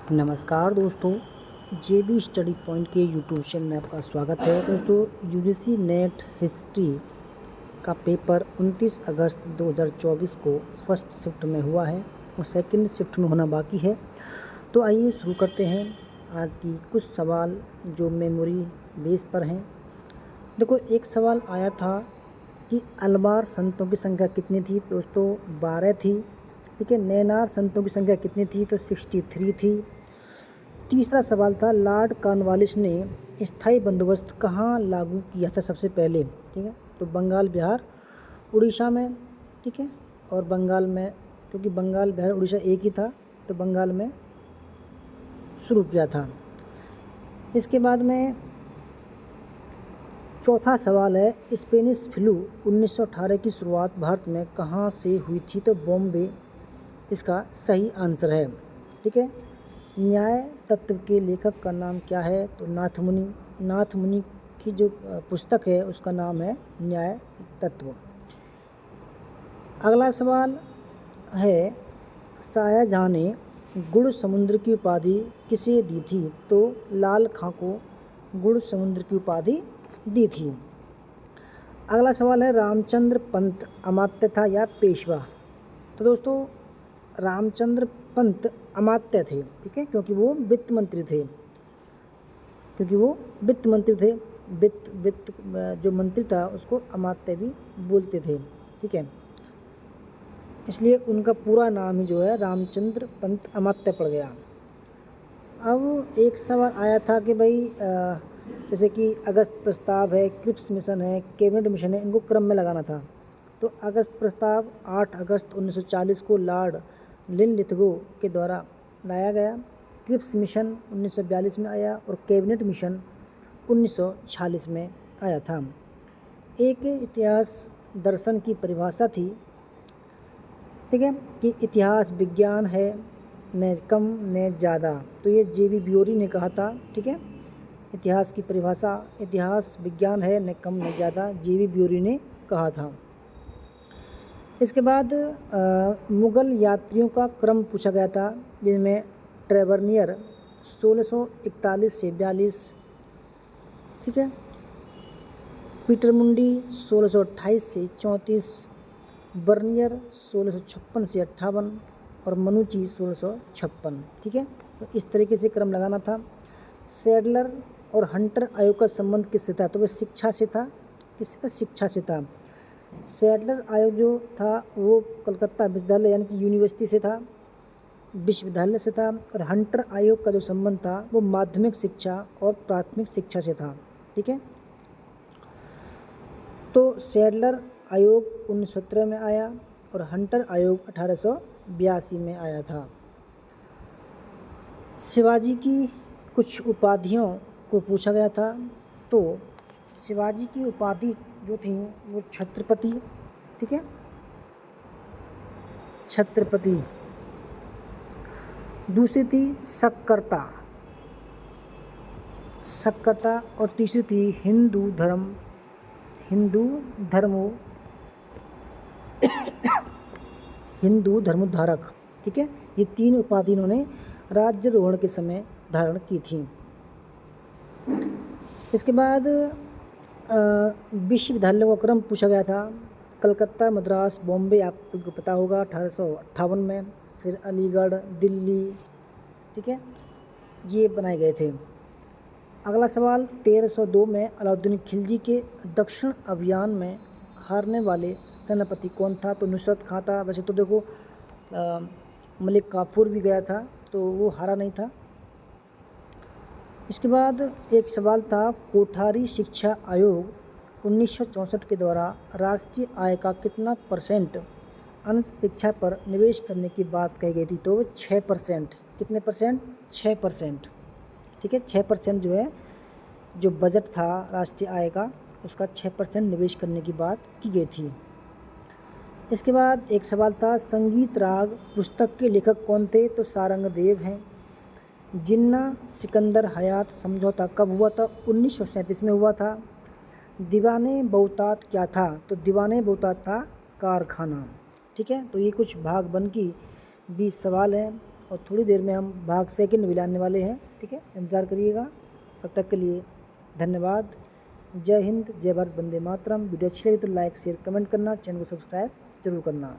नमस्कार दोस्तों, जेबी study point के यूट्यूब चैनल में आपका स्वागत है। दोस्तों, यूजीसी नेट हिस्ट्री का पेपर 29 अगस्त 2024 को फर्स्ट शिफ्ट में हुआ है और सेकंड शिफ्ट में होना बाकी है। तो आइए शुरू करते हैं आज की कुछ सवाल जो मेमोरी बेस पर हैं। देखो, एक सवाल आया था कि अलवार संतों की संख्या कितनी थी। दोस्तों 12 थी। ठीक है। नैनार संतों की संख्या कितनी थी? तो 63 थी। तीसरा सवाल था, लॉर्ड कॉर्नवालिस ने स्थायी बंदोबस्त कहाँ लागू किया था सबसे पहले? ठीक है। तो बंगाल, बिहार, उड़ीसा में। ठीक है। और बंगाल में, क्योंकि बंगाल, बिहार, उड़ीसा एक ही था, तो बंगाल में शुरू किया था। इसके बाद में चौथा सवाल है, स्पेनिश फ्लू 1918 की शुरुआत भारत में कहाँ से हुई थी? तो बॉम्बे इसका सही आंसर है। ठीक है। न्याय तत्व के लेखक का नाम क्या है? तो नाथमुनि। नाथमुनि की जो पुस्तक है उसका नाम है न्याय तत्व। अगला सवाल है, शाहजहां ने गुड़ समुद्र की उपाधि किसे दी थी? तो लाल खां को गुड़ समुद्र की उपाधि दी थी। अगला सवाल है, रामचंद्र पंत अमात्य था या पेशवा? तो दोस्तों, रामचंद्र पंत अमात्य थे। ठीक है। क्योंकि वो वित्त मंत्री थे। वित्त जो मंत्री था उसको अमात्य भी बोलते थे। ठीक है। इसलिए उनका पूरा नाम ही जो है रामचंद्र पंत अमात्य पड़ गया। अब एक सवाल आया था कि भाई जैसे कि अगस्त प्रस्ताव है, क्रिप्स मिशन है, कैबिनेट मिशन है, इनको क्रम में लगाना था। तो अगस्त प्रस्ताव 8 अगस्त 1940 को लॉर्ड लिनलिथगो के द्वारा लाया गया। क्रिप्स मिशन 1942 में आया और कैबिनेट मिशन 1946 में आया था। एक इतिहास दर्शन की परिभाषा थी, ठीक है, कि इतिहास विज्ञान है, न कम न ज़्यादा। तो ये जेबी ब्योरी ने कहा था। ठीक है। इतिहास की परिभाषा, इतिहास विज्ञान है, न कम न ज़्यादा, जेबी ब्योरी ने कहा था। इसके बाद मुग़ल यात्रियों का क्रम पूछा गया था, जिसमें ट्रेवरनियर 1641 से 42, ठीक है, पीटरमुंडी 1628 से 34, बर्नियर 1656 से 58 और मनुची 1656। ठीक है। तो इस तरीके से क्रम लगाना था। सैडलर और हंटर आयोग का संबंध किससे था? तो वह शिक्षा से था। किससे था? शिक्षा से था। सैडलर आयोग जो था वो कलकत्ता विश्वविद्यालय यानी कि यूनिवर्सिटी से था, विश्वविद्यालय से था। और हंटर आयोग का जो संबंध था वो माध्यमिक शिक्षा और प्राथमिक शिक्षा से था। ठीक है। तो सैडलर आयोग 1917 में आया और हंटर आयोग 1882 में आया था। शिवाजी की कुछ उपाधियों को पूछा गया था। तो शिवाजी की उपाधि जो थी वो छत्रपति, ठीक है, छत्रपति। दूसरी थी सक्करता, सक्करता। और तीसरी थी हिंदू धर्मोद्धारक। ठीक है। ये तीन उपाधि इन्होंने राज्यारोहण के समय धारण की थी। इसके बाद विश्वविद्यालय का क्रम पूछा गया था। कलकत्ता, मद्रास, बॉम्बे, आपको पता होगा 1858 में। फिर अलीगढ़, दिल्ली, ठीक है, ये बनाए गए थे। अगला सवाल, 1302 में अलाउद्दीन खिलजी के दक्षिण अभियान में हारने वाले सेनापति कौन था? तो नुसरत खां था। वैसे तो देखो मलिक काफूर भी गया था, तो वो हारा नहीं था। इसके बाद एक सवाल था, कोठारी शिक्षा आयोग 1964 के द्वारा राष्ट्रीय आय का कितना % अंश शिक्षा पर निवेश करने की बात कही गई थी? तो 6%। कितने %? 6%। ठीक है। 6% जो है, जो बजट था राष्ट्रीय आय का, उसका 6% निवेश करने की बात की गई थी। इसके बाद एक सवाल था, संगीत राग पुस्तक के लेखक कौन थे? तो सारंगदेव हैं। जिन्ना सिकंदर हयात समझौता कब हुआ था? 1937 में हुआ था। दीवाने बहुतात क्या था? तो दीवाने बहुतात था कारखाना। ठीक है। तो ये कुछ भाग 1 की 20 सवाल हैं और थोड़ी देर में हम भाग सेकंड भी लाने वाले हैं, ठीक है, इंतज़ार करिएगा। तब तक के लिए धन्यवाद। जय हिंद, जय भारत, वंदे मातरम। वीडियो अच्छी लगी तो लाइक शेयर कमेंट करना, चैनल को सब्सक्राइब जरूर करना।